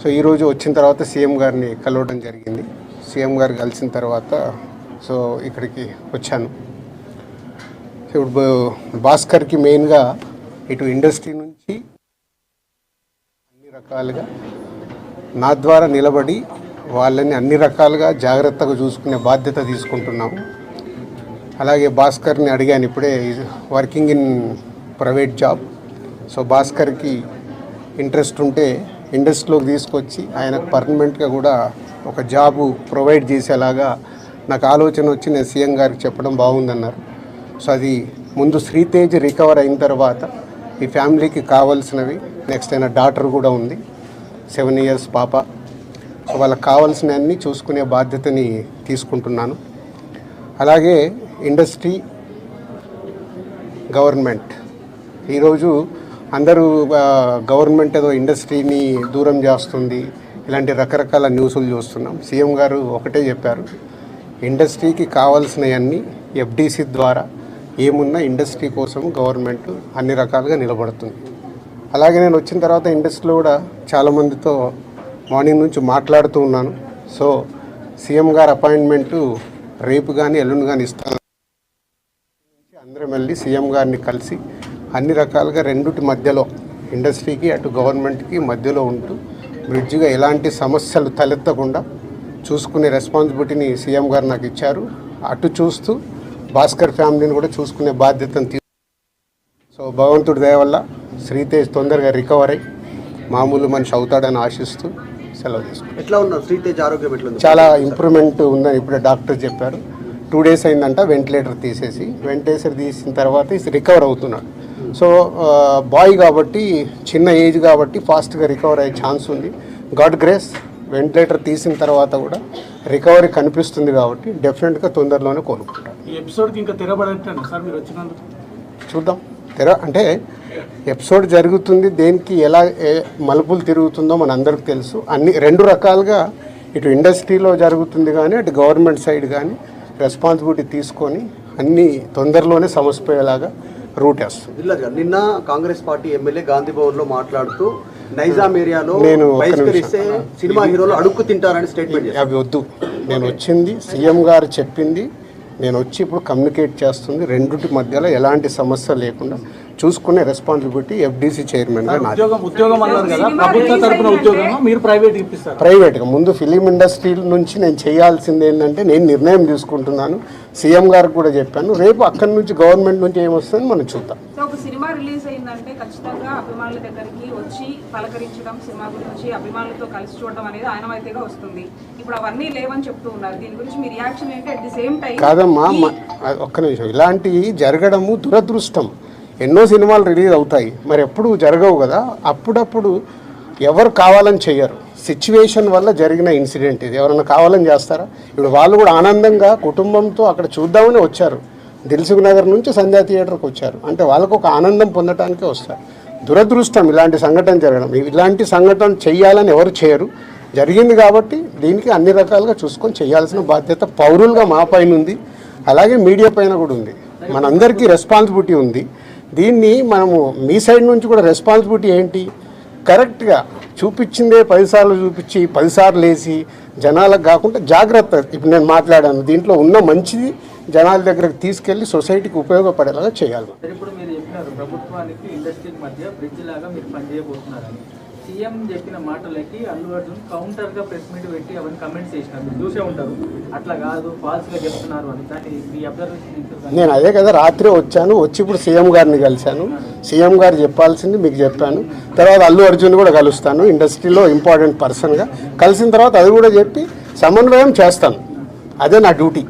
So ఈరోజు వచ్చిన తర్వాత సీఎం గారిని కలవడం జరిగింది. సీఎం గారు కలిసిన తర్వాత సో ఇక్కడికి వచ్చాను. ఇప్పుడు భాస్కర్కి మెయిన్గా ఇటు ఇండస్ట్రీ నుంచి అన్ని రకాలుగా నా ద్వారా నిలబడి వాళ్ళని అన్ని రకాలుగా జాగ్రత్తగా చూసుకునే బాధ్యత తీసుకుంటున్నాము. అలాగే భాస్కర్ని అడిగాను, ఇప్పుడే working in private job. So భాస్కర్కి ఇంట్రెస్ట్ ఉంటే ఇండస్ట్రీలోకి తీసుకొచ్చి ఆయనకు పర్మనెంట్గా కూడా ఒక జాబు ప్రొవైడ్ చేసేలాగా నాకు ఆలోచన వచ్చి నేను సీఎం గారికి చెప్పడం బాగుందన్నారు. సో అది ముందు శ్రీతేజ్ రికవర్ అయిన తర్వాత ఈ ఫ్యామిలీకి కావాల్సినవి, నెక్స్ట్ అయిన డాటర్ కూడా ఉంది, 7 years పాప. సో వాళ్ళకి కావాల్సినవన్నీ చూసుకునే బాధ్యతని తీసుకుంటున్నాను. అలాగే ఇండస్ట్రీ, గవర్నమెంట్, ఈరోజు అందరూ గవర్నమెంట్ ఏదో ఇండస్ట్రీని దూరం చేస్తుంది, ఇలాంటి రకరకాల న్యూస్లు చూస్తున్నాం. సీఎం గారు ఒకటే చెప్పారు, ఇండస్ట్రీకి కావాల్సినవన్నీ ఎఫ్డీసీ ద్వారా ఏమున్నా ఇండస్ట్రీ కోసం గవర్నమెంట్ అన్ని రకాలుగా నిలబడుతుంది. అలాగే నేను వచ్చిన తర్వాత ఇండస్ట్రీలో కూడా చాలామందితో మార్నింగ్ నుంచి మాట్లాడుతూ ఉన్నాను. సో సీఎం గారు అపాయింట్మెంటు రేపు కానీ ఎల్లుండి కానీ ఇస్తాను. అందరం వెళ్ళి సీఎం గారిని కలిసి అన్ని రకాలుగా రెండుటి మధ్యలో, ఇండస్ట్రీకి అటు గవర్నమెంట్కి మధ్యలో ఉంటూ బ్రిడ్జ్గా ఎలాంటి సమస్యలు తలెత్తకుండా చూసుకునే రెస్పాన్సిబిలిటీని సీఎం గారు నాకు ఇచ్చారు. అటు చూస్తూ భాస్కర్ ఫ్యామిలీని కూడా చూసుకునే బాధ్యతను సో భగవంతుడి దయ వల్ల శ్రీతేజ్ తొందరగా రికవర్ అయ్యి మామూలు మనిషి అవుతాడని ఆశిస్తూ సెలవు తీసుకుంటాం. ఎట్లా ఉన్నారు శ్రీతేజ్ ఆరోగ్యం? ఎట్లా ఉంది? చాలా ఇంప్రూవ్మెంట్ ఉందని ఇప్పుడే డాక్టర్ చెప్పారు. 2 days అయిందంట వెంటిలేటర్ తీసిన తర్వాత రికవర్ అవుతున్నాడు. సో బాయ్ కాబట్టి, చిన్న ఏజ్ కాబట్టి ఫాస్ట్గా రికవర్ అయ్యే ఛాన్స్ ఉంది. గాడ్ గ్రేస్, వెంటిలేటర్ తీసిన తర్వాత కూడా రికవరీ కనిపిస్తుంది కాబట్టి డెఫినెట్గా తొందరలోనే కోలుకుంటారు. ఈ ఎపిసోడ్కి ఇంకా తెరబడట్టు సార్ మీరు వచ్చినందుకు చూద్దాం. అంటే ఎపిసోడ్ జరుగుతుంది, దేనికి ఎలా మలుపులు తిరుగుతుందో మన అందరికి తెలుసు. అన్ని 2 రకాలుగా ఇటు ఇండస్ట్రీలో జరుగుతుంది కానీ అటు గవర్నమెంట్ సైడ్ కానీ రెస్పాన్సిబిలిటీ తీసుకొని అన్ని తొందరలోనే సమసిపోయేలాగా రూట్ వేస్తుంది. నిన్న కాంగ్రెస్ పార్టీ ఎమ్మెల్యే గాంధీ భవన్లో మాట్లాడుతూ నైజాం ఏరియాలో సినిమా హీరోలు అడుక్కు తింటారని స్టేట్మెంట్. అవి వద్దు, నేను వచ్చింది సీఎం గారు చెప్పింది, నేను వచ్చి ఇప్పుడు కమ్యూనికేట్ చేస్తుంది. రెండుటి మధ్యలో ఎలాంటి సమస్య లేకుండా చూసుకునే రెస్పాన్సిబిలిటీ ఎఫ్డీసీ చైర్మన్గా నాది. ప్రైవేట్గా ముందు ఫిలిం ఇండస్ట్రీ నుంచి నేను చేయాల్సింది ఏంటంటే, నేను నిర్ణయం తీసుకుంటున్నాను, సీఎం గారికి కూడా చెప్పాను. రేపు అక్కడి నుంచి గవర్నమెంట్ నుంచి ఏమొస్తుందని మనం చూద్దాం. ఒక సినిమా రిలీజ్ అయిందంటే ఖచ్చితంగా అభిమానుల దగ్గరికి వచ్చి పలకరించడం, సినిమా గురించి అభిమానులతో కలిసి చూడడం అనేది ఆనవాయితీగా వస్తుంది. ఇప్పుడు అవన్నీ లేవని చెప్తూ ఉన్నారు. దీని గురించి మీ రియాక్షన్ ఏంటి? అట్ ది సేమ్ టైం కాదమ్మా, ఒక్క నిమిషం, ఇలాంటివి జరగడము దురదృష్టం. ఎన్నో సినిమాలు రిలీజ్ అవుతాయి, మరి ఎప్పుడు జరగవు కదా. అప్పుడప్పుడు ఎవరు కావాలని చెయ్యరు, సిచ్యువేషన్ వల్ల జరిగిన ఇన్సిడెంట్ ఇది. ఎవరైనా కావాలని చేస్తారా? ఇప్పుడు వాళ్ళు కూడా ఆనందంగా కుటుంబంతో అక్కడ చూద్దామని వచ్చారు. దిల్సుఖ్ నగర్ నుంచి సంధ్యా థియేటర్కి వచ్చారు అంటే వాళ్ళకు ఒక ఆనందం పొందటానికే వస్తారు. దురదృష్టం ఇలాంటి సంఘటన జరగడం. ఇలాంటి సంఘటన చెయ్యాలని ఎవరు చేయరు, జరిగింది కాబట్టి దీనికి అన్ని రకాలుగా చూసుకొని చేయాల్సిన బాధ్యత పౌరులుగా మా పైన ఉంది, అలాగే మీడియా పైన కూడా ఉంది. మనందరికీ రెస్పాన్సిబిలిటీ ఉంది. దీన్ని మనము మీ సైడ్ నుంచి కూడా రెస్పాన్సిబిలిటీ ఏంటి, కరెక్ట్గా చూపించిందే 10 సార్లు చూపించి 10 సార్లు వేసి జనాలకు కాకుండా జాగ్రత్త. ఇప్పుడు నేను మాట్లాడాను, దీంట్లో ఉన్న మంచిది జనాల దగ్గరకు తీసుకెళ్లి సొసైటీకి ఉపయోగపడేలాగా చేయాలి. ఇప్పుడు మీరు చెప్పినారు ప్రభుత్వానికి ఇండస్ట్రీకి మధ్య బ్రిడ్జ్ లాగా మీరు పనిచేయబోతున్నారని. సీఎం చెప్పిన మాటలకి అల్లు అర్జున్ కౌంటర్గా ప్రెస్ మీట్ పెట్టి అవన్నీ కమెంట్స్ చేసినారు, మీరు చూసే ఉంటారు. అట్లా కాదు, ఫాల్స్గా చెప్తున్నారు అని. దాన్ని మీ అబ్జర్వేషన్? నేను అదే కదా రాత్రి వచ్చాను, వచ్చి ఇప్పుడు సీఎం గారిని కలిశాను. సీఎం గారు చెప్పాల్సింది మీకు చెప్పాను. తర్వాత అల్లు అర్జున్ కూడా కలుస్తాను, ఇండస్ట్రీలో ఇంపార్టెంట్ పర్సన్గా. కలిసిన తర్వాత అది కూడా చెప్పి సమన్వయం చేస్తాను. అదే నా డ్యూటీ.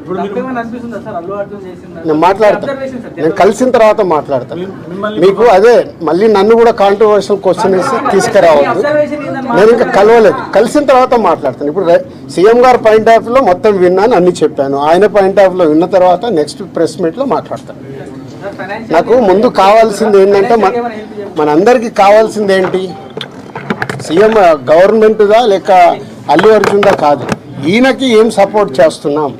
నేను మాట్లాడతాను, నేను కలిసిన తర్వాత మాట్లాడతాను. మీకు అదే మళ్ళీ నన్ను కూడా కాంట్రవర్షియల్ క్వశ్చన్ వేసి తీసుకురావద్దు. నేను ఇంకా కలవలేదు, కలిసిన తర్వాత మాట్లాడతాను. ఇప్పుడు సీఎం గారు పాయింట్ ఆఫ్ వ్యూలో మొత్తం విన్నాను, అన్ని చెప్పాను. ఆయన పాయింట్ ఆఫ్ వ్యూలో విన్న తర్వాత నెక్స్ట్ ప్రెస్ మీట్లో మాట్లాడతాను. నాకు ముందు కావాల్సింది ఏంటంటే, మనందరికీ కావాల్సింది ఏంటి, సీఎం గవర్నమెంట్దా లేక అల్లు అర్జున్దా కాదు, ఈయనకి ఏం సపోర్ట్ చేస్తున్నాం,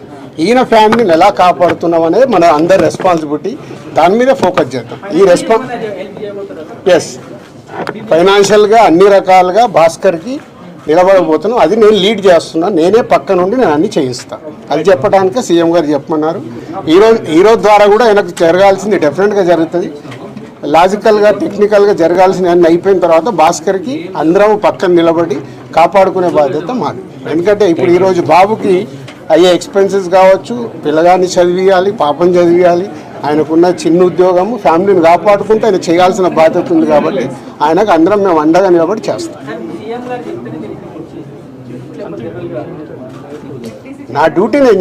ఈయన ఫ్యామిలీని ఎలా కాపాడుతున్నాం అనేది మన అందరి రెస్పాన్సిబిలిటీ. దాని మీద ఫోకస్ చేద్దాం. ఈ ఫైనాన్షియల్గా అన్ని రకాలుగా భాస్కర్కి నిలబడబోతున్నాం. అది నేను లీడ్ చేస్తున్నాను, నేనే పక్క నుండి నేను అన్ని చేయిస్తాను. అది చెప్పడానికే సీఎం గారు చెప్పమన్నారు. ఈరోజు ద్వారా కూడా ఆయనకు జరగాల్సింది డెఫినెట్గా జరుగుతుంది. లాజికల్గా టెక్నికల్గా జరగాల్సిన అన్ని అయిపోయిన తర్వాత భాస్కర్కి అందరం పక్కన నిలబడి కాపాడుకునే బాధ్యత మాది. ఎందుకంటే ఇప్పుడు ఈరోజు బాబుకి అయ్యే ఎక్స్పెన్సెస్ కావచ్చు, పిల్లగాన్ని చదివియాలి, పాపం చదివియాలి, ఆయనకున్న చిన్న ఉద్యోగము, ఫ్యామిలీని కాపాడుకుంటూ ఆయన చేయాల్సిన బాధ్యత ఉంది. కాబట్టి ఆయనకు అందరం మేము అండగా నిలబడి చేస్తాం. సీఎం గారు చెప్తేనే మీరు ఇక్కడికి వచ్చేసి నా డ్యూటీ నేను